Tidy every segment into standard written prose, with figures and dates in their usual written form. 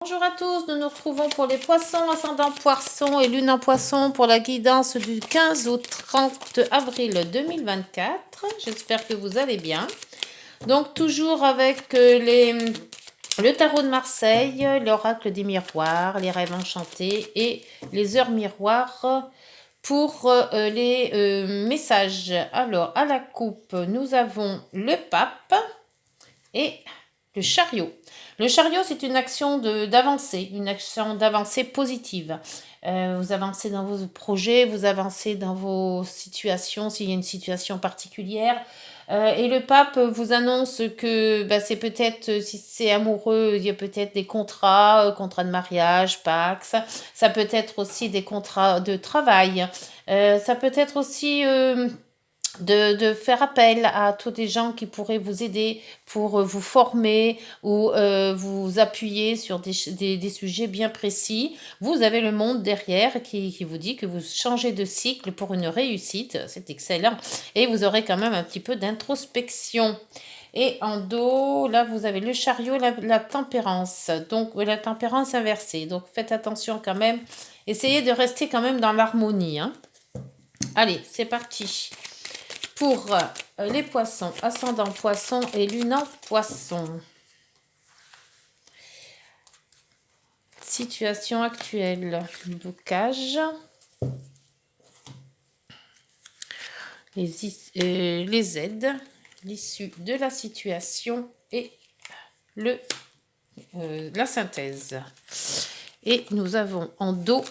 Bonjour à tous, nous nous retrouvons pour les poissons, ascendant poisson et lune en poisson pour la guidance du 15 au 30 avril 2024. J'espère que vous allez bien. Donc toujours avec le tarot de Marseille, l'oracle des miroirs, les rêves enchantés et les heures miroirs pour les messages. Alors à la coupe, nous avons le pape et le chariot. Le chariot, c'est une action d'avancée, une action d'avancée positive. Vous avancez dans vos projets, vous avancez dans vos situations, s'il y a une situation particulière. Et le pape vous annonce que c'est peut-être, si c'est amoureux, il y a peut-être des contrats, contrats de mariage, Pax. Ça peut être aussi des contrats de travail. Ça peut être aussi de faire appel à tous les gens qui pourraient vous aider pour vous former ou vous appuyer sur des sujets bien précis. Vous avez le monde derrière qui vous dit que vous changez de cycle pour une réussite. C'est excellent. Et vous aurez quand même un petit peu d'introspection. Et en dos, là, vous avez le chariot, la tempérance. Donc, la tempérance inversée. Donc, faites attention quand même. Essayez de rester quand même dans l'harmonie. Hein. Allez, c'est parti. Pour les poissons, ascendant poisson et lune en poisson. Situation actuelle, blocage. Les aides, l'issue de la situation et la synthèse. Et nous avons en dos,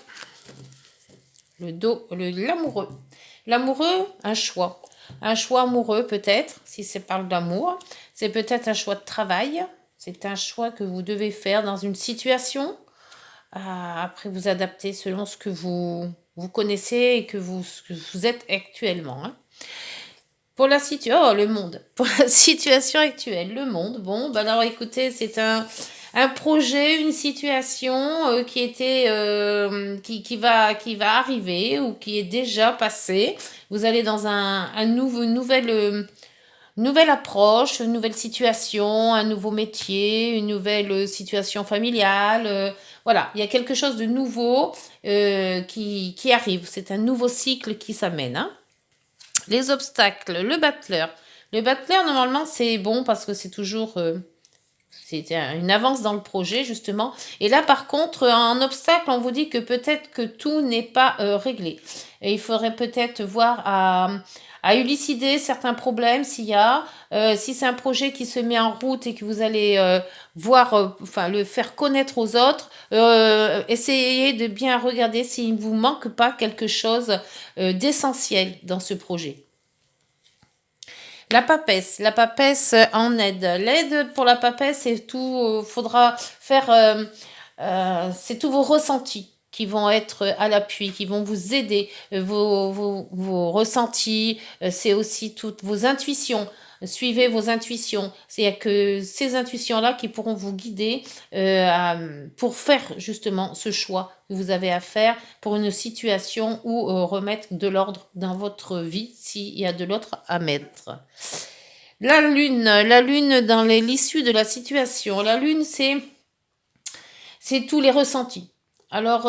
l'amoureux. L'amoureux, un choix. Un choix amoureux peut-être, si c'est parle d'amour. C'est peut-être un choix de travail. C'est un choix que vous devez faire dans une situation. Après, vous adapter selon ce que vous connaissez et que vous êtes actuellement. Hein. Pour la situation, le monde. Pour la situation actuelle, le monde. Bon, alors écoutez, c'est un projet, une situation qui était qui va arriver ou qui est déjà passé. Vous allez dans une nouvelle approche, une nouvelle situation, un nouveau métier, une nouvelle situation familiale. Voilà, il y a quelque chose de nouveau qui arrive. C'est un nouveau cycle qui s'amène. Hein. Les obstacles, le battleur. Le battleur, normalement, c'est bon parce que c'est toujours... c'est une avance dans le projet, justement. Et là, par contre, en obstacle, on vous dit que peut-être que tout n'est pas réglé. Et il faudrait peut-être voir à élucider certains problèmes s'il y a. Si c'est un projet qui se met en route et que vous allez voir, le faire connaître aux autres, essayez de bien regarder s'il ne vous manque pas quelque chose d'essentiel dans ce projet. La papesse en aide. L'aide pour la papesse, c'est tout, faudra faire, c'est tous vos ressentis qui vont être à l'appui, qui vont vous aider, vos ressentis, c'est aussi toutes vos intuitions. Suivez vos intuitions. C'est que ces intuitions-là qui pourront vous guider pour faire justement ce choix que vous avez à faire pour une situation ou remettre de l'ordre dans votre vie s'il y a de l'autre à mettre. La lune dans l'issue de la situation. La lune, c'est tous les ressentis. Alors,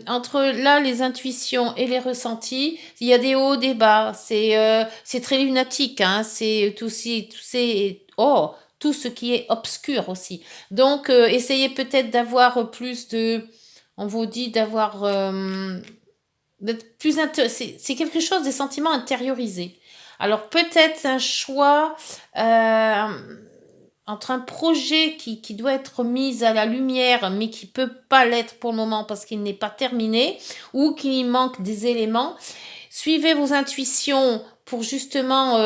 entre là, les intuitions et les ressentis, il y a des hauts, des bas. C'est très lunatique. Hein, c'est tout ce qui est obscur aussi. Donc, essayez peut-être d'avoir plus de... On vous dit d'avoir... d'être plus... C'est quelque chose, des sentiments intériorisés. Alors, peut-être un choix... entre un projet qui doit être mis à la lumière, mais qui peut pas l'être pour le moment parce qu'il n'est pas terminé, ou qu'il manque des éléments, suivez vos intuitions pour justement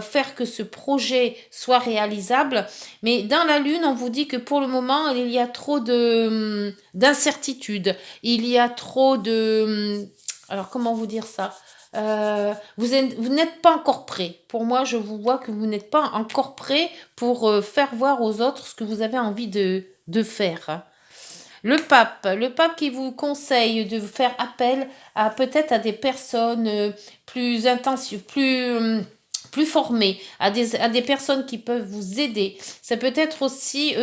faire que ce projet soit réalisable. Mais dans la lune, on vous dit que pour le moment, il y a trop d'incertitudes. Il y a trop de... Alors, comment vous dire ça ? Vous n'êtes pas encore prêt. Pour moi, je vous vois que vous n'êtes pas encore prêt pour faire voir aux autres ce que vous avez envie de faire. Le pape qui vous conseille de faire appel à peut-être à des personnes plus intensives, plus formées, à des personnes qui peuvent vous aider. Ça peut être aussi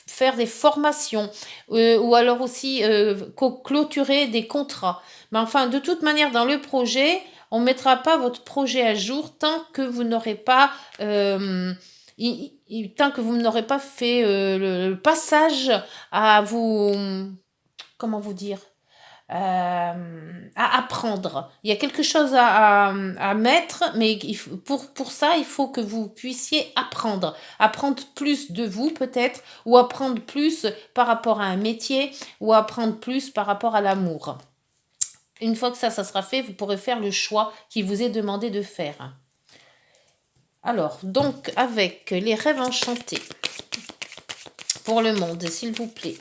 faire des formations ou alors aussi clôturer des contrats. Mais enfin, de toute manière, dans le projet, on ne mettra pas votre projet à jour tant que vous n'aurez pas tant que vous n'aurez pas fait le passage à vous, comment vous dire, à apprendre. Il y a quelque chose à mettre, mais pour ça, il faut que vous puissiez apprendre. Apprendre plus de vous peut-être, ou apprendre plus par rapport à un métier, ou apprendre plus par rapport à l'amour. Une fois que ça sera fait, vous pourrez faire le choix qui vous est demandé de faire. Alors, donc, avec les rêves enchantés pour le monde, s'il vous plaît.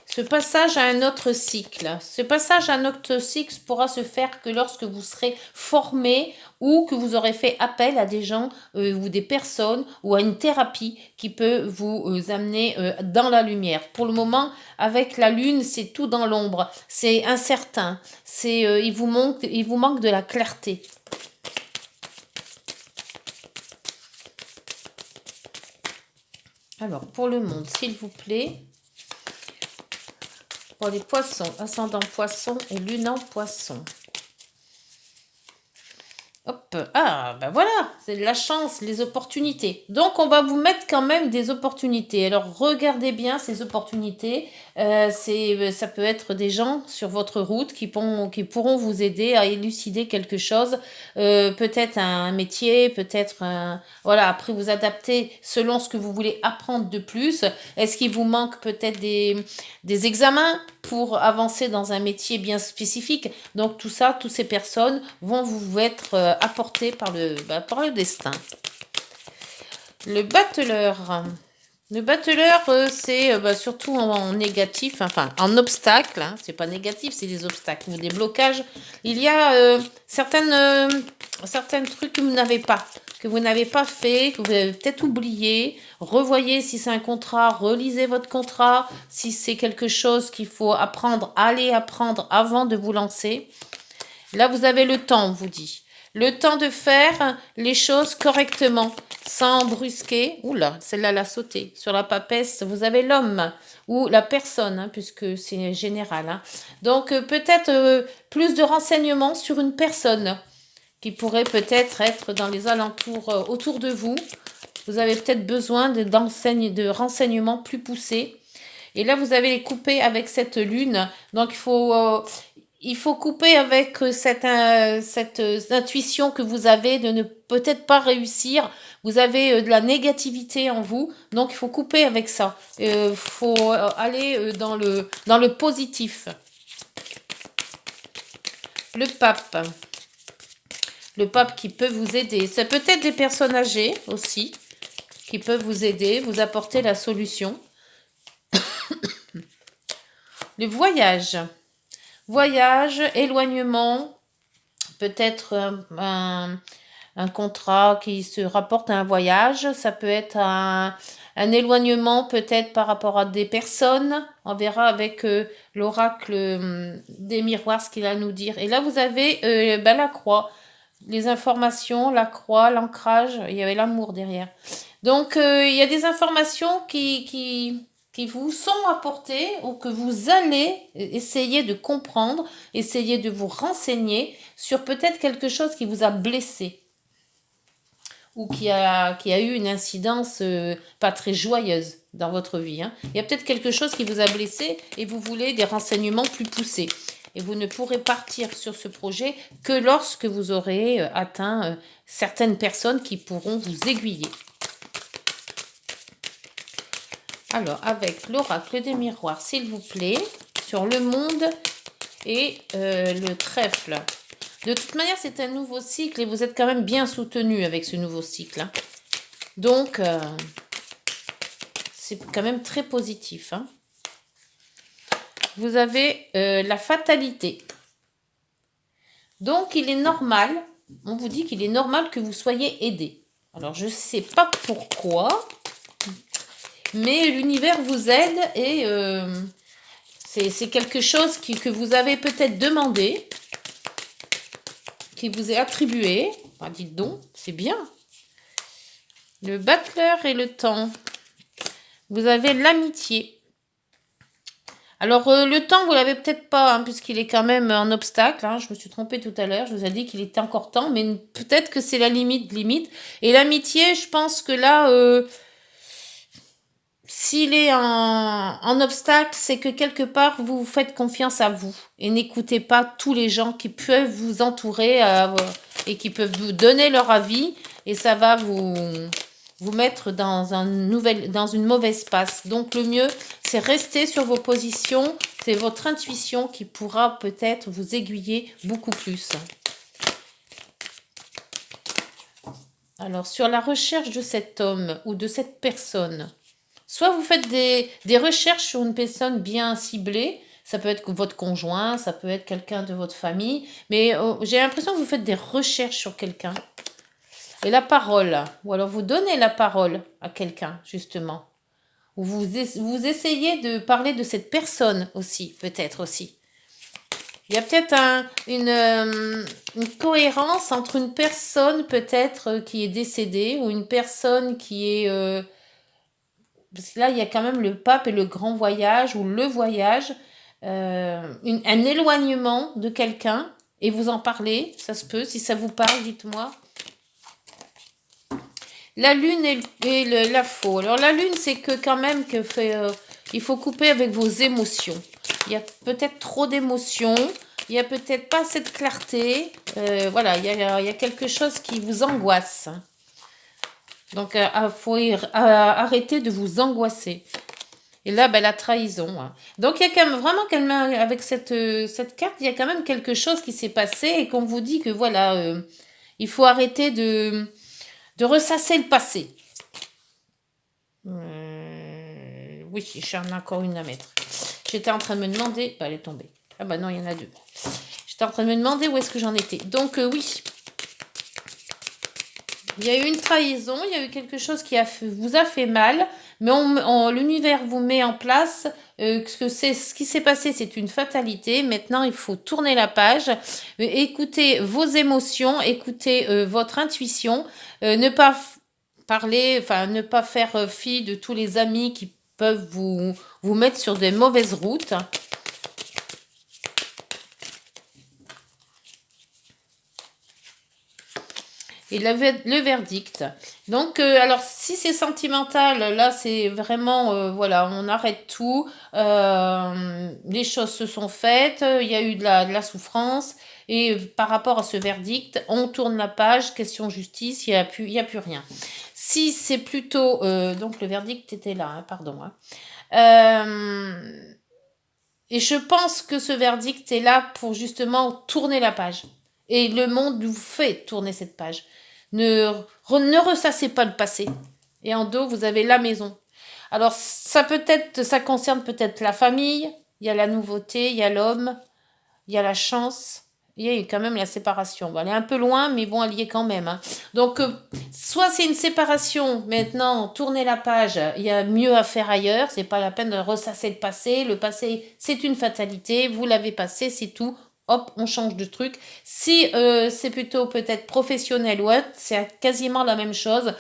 Ce passage à un autre cycle. Ce passage à un autre cycle pourra se faire que lorsque vous serez formé ou que vous aurez fait appel à des gens ou des personnes ou à une thérapie qui peut vous amener dans la lumière. Pour le moment, avec la lune, c'est tout dans l'ombre. C'est incertain. Il vous manque de la clarté. Alors, pour le monde, s'il vous plaît. Pour les poissons, ascendant poisson et lune en poisson. Hop, ah, ben voilà, c'est de la chance, les opportunités. Donc, on va vous mettre quand même des opportunités. Alors, regardez bien ces opportunités. Ça peut être des gens sur votre route qui pourront vous aider à élucider quelque chose. Peut-être un métier, peut-être un... Voilà, après vous adaptez selon ce que vous voulez apprendre de plus. Est-ce qu'il vous manque peut-être des examens pour avancer dans un métier bien spécifique? Donc, tout ça, toutes ces personnes vont vous être apportées par le destin. Le battleur. Le battleur, c'est surtout en négatif, enfin en obstacle. Hein, c'est pas négatif, c'est des obstacles ou des blocages. Il y a certains trucs que vous n'avez pas fait, que vous avez peut-être oublié. Revoyez si c'est un contrat, relisez votre contrat. Si c'est quelque chose qu'il faut apprendre, allez apprendre avant de vous lancer. Là, vous avez le temps, on vous dit. Le temps de faire les choses correctement, sans brusquer. Oula, celle-là l'a sauté. Sur la papesse, vous avez l'homme ou la personne, hein, puisque c'est général. Hein. Donc, peut-être plus de renseignements sur une personne qui pourrait peut-être être dans les alentours autour de vous. Vous avez peut-être besoin de renseignements plus poussés. Et là, vous avez les coupés avec cette lune. Donc, il faut couper avec cette intuition que vous avez de ne peut-être pas réussir. Vous avez de la négativité en vous, donc il faut couper avec ça. Il faut aller dans le positif. Le pape. Le pape qui peut vous aider. C'est peut-être des personnes âgées aussi qui peuvent vous aider, vous apporter la solution. Le voyage. Voyage, éloignement, peut-être un contrat qui se rapporte à un voyage. Ça peut être un éloignement peut-être par rapport à des personnes. On verra avec l'oracle des miroirs ce qu'il a à nous dire. Et là, vous avez la croix. Les informations, la croix, l'ancrage. Il y avait l'amour derrière. Donc, il y a des informations qui vous sont apportées ou que vous allez essayer de comprendre, essayer de vous renseigner sur peut-être quelque chose qui vous a blessé ou qui a eu une incidence pas très joyeuse dans votre vie. Hein. Il y a peut-être quelque chose qui vous a blessé et vous voulez des renseignements plus poussés. Et vous ne pourrez partir sur ce projet que lorsque vous aurez atteint certaines personnes qui pourront vous aiguiller. Alors, avec l'oracle des miroirs, s'il vous plaît, sur le monde et le trèfle. De toute manière, c'est un nouveau cycle et vous êtes quand même bien soutenu avec ce nouveau cycle. Hein. Donc, c'est quand même très positif. Hein. Vous avez la fatalité. Donc, il est normal, on vous dit qu'il est normal que vous soyez aidé. Alors, je ne sais pas pourquoi, mais l'univers vous aide et c'est quelque chose que vous avez peut-être demandé, qui vous est attribué. Enfin, dites donc, c'est bien. Le battleur et le temps. Vous avez l'amitié. Alors, le temps, vous l'avez peut-être pas, hein, puisqu'il est quand même un obstacle. Hein. Je me suis trompée tout à l'heure. Je vous ai dit qu'il était encore temps, mais peut-être que c'est la limite. Et l'amitié, je pense que là, s'il est en obstacle, c'est que quelque part, vous faites confiance à vous. Et n'écoutez pas tous les gens qui peuvent vous entourer et qui peuvent vous donner leur avis. Et ça va vous mettre dans une mauvaise passe. Donc le mieux, c'est rester sur vos positions. C'est votre intuition qui pourra peut-être vous aiguiller beaucoup plus. Alors, sur la recherche de cet homme ou de cette personne, soit vous faites des recherches sur une personne bien ciblée, ça peut être votre conjoint, ça peut être quelqu'un de votre famille, mais j'ai l'impression que vous faites des recherches sur quelqu'un. Et la parole, ou alors vous donnez la parole à quelqu'un, justement. Ou vous essayez de parler de cette personne aussi, peut-être aussi. Il y a peut-être une cohérence entre une personne peut-être qui est décédée ou une personne qui est... parce que là, il y a quand même le pape et le grand voyage ou le voyage, un éloignement de quelqu'un et vous en parlez, ça se peut. Si ça vous parle, dites-moi. La lune et la faux. Alors la lune, c'est que quand même il faut couper avec vos émotions. Il y a peut-être trop d'émotions, il y a peut-être pas assez de clarté. Voilà, il y a quelque chose qui vous angoisse. Donc il faut arrêter de vous angoisser. Et là, ben, la trahison. Hein. Donc, il y a quand même vraiment, avec cette carte, il y a quand même quelque chose qui s'est passé et qu'on vous dit que voilà, il faut arrêter de ressasser le passé. Oui, j'en ai encore une à mettre. J'étais en train de me demander... Bah, elle est tombée. Ah bah non, il y en a deux. J'étais en train de me demander où est-ce que j'en étais. Donc, oui. Il y a eu une trahison, il y a eu quelque chose qui vous a fait mal, mais l'univers vous met en place que ce qui s'est passé, c'est une fatalité. Maintenant, il faut tourner la page, écouter vos émotions, écouter votre intuition, ne pas parler, enfin ne pas faire fi de tous les amis qui peuvent vous mettre sur des mauvaises routes. Et le verdict. Donc, alors, si c'est sentimental, là, c'est vraiment, voilà, on arrête tout. Les choses se sont faites, il y a eu de la souffrance. Et par rapport à ce verdict, on tourne la page, question justice, il n'y a plus rien. Si c'est plutôt... donc, le verdict était là, hein, pardon. Hein. Et je pense que ce verdict est là pour justement tourner la page. Et le monde vous fait tourner cette page. Ne ressassez pas le passé. Et en dos, vous avez la maison. Alors, ça concerne peut-être la famille, il y a la nouveauté, il y a l'homme, il y a la chance, il y a quand même la séparation. Bon, elle est un peu loin, mais bon, elle y est quand même. Hein. Donc, soit c'est une séparation, maintenant, tournez la page, il y a mieux à faire ailleurs, c'est pas la peine de ressasser le passé. Le passé, c'est une fatalité, vous l'avez passé, c'est tout. Hop, on change de truc. Si c'est plutôt peut-être professionnel ou autre, c'est quasiment la même chose.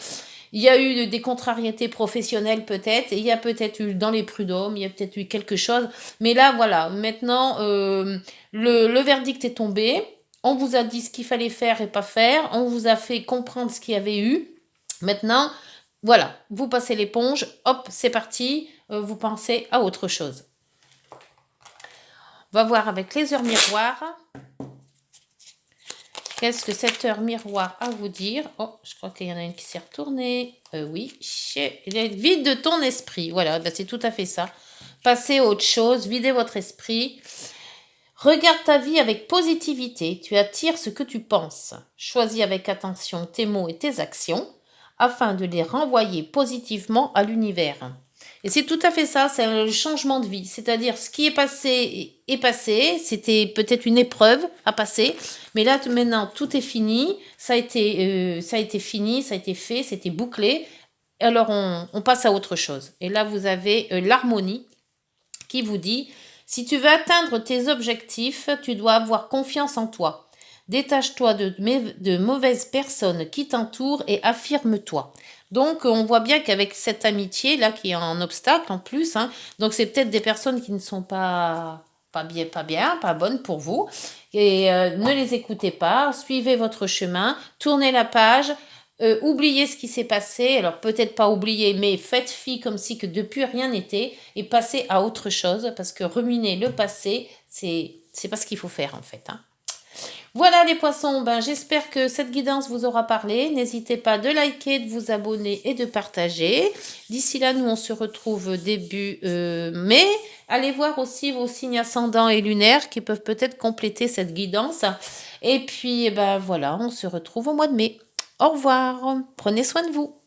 Il y a eu des contrariétés professionnelles peut-être, et il y a peut-être eu dans les prud'hommes, il y a peut-être eu quelque chose. Mais là, voilà, maintenant, le verdict est tombé. On vous a dit ce qu'il fallait faire et pas faire. On vous a fait comprendre ce qu'il y avait eu. Maintenant, voilà, vous passez l'éponge. Hop, c'est parti. Vous pensez à autre chose. On va voir avec les heures miroirs. Qu'est-ce que cette heure miroir a à vous dire? Oh, je crois qu'il y en a une qui s'est retournée. Oui, vide de ton esprit. Voilà, ben c'est tout à fait ça. Passez à autre chose, videz votre esprit. Regarde ta vie avec positivité. Tu attires ce que tu penses. Choisis avec attention tes mots et tes actions afin de les renvoyer positivement à l'univers. Et c'est tout à fait ça, c'est le changement de vie. C'est-à-dire, ce qui est passé, c'était peut-être une épreuve à passer, mais là, maintenant, tout est fini, ça a été fini, ça a été fait, c'était bouclé. Alors, on passe à autre chose. Et là, vous avez l'harmonie qui vous dit, si tu veux atteindre tes objectifs, tu dois avoir confiance en toi. Détache-toi de mauvaises personnes qui t'entourent et affirme-toi. Donc, on voit bien qu'avec cette amitié-là, qui est en obstacle en plus, hein, donc c'est peut-être des personnes qui ne sont pas bien, pas bonnes pour vous. Et ne les écoutez pas, suivez votre chemin, tournez la page, oubliez ce qui s'est passé. Alors peut-être pas oublier, mais faites fi comme si que depuis rien n'était et passez à autre chose parce que ruminer le passé, c'est pas ce qu'il faut faire en fait, hein. Voilà les poissons, ben, j'espère que cette guidance vous aura parlé. N'hésitez pas de liker, de vous abonner et de partager. D'ici là, nous on se retrouve début mai. Allez voir aussi vos signes ascendants et lunaires qui peuvent peut-être compléter cette guidance. Et puis ben voilà, on se retrouve au mois de mai. Au revoir, prenez soin de vous.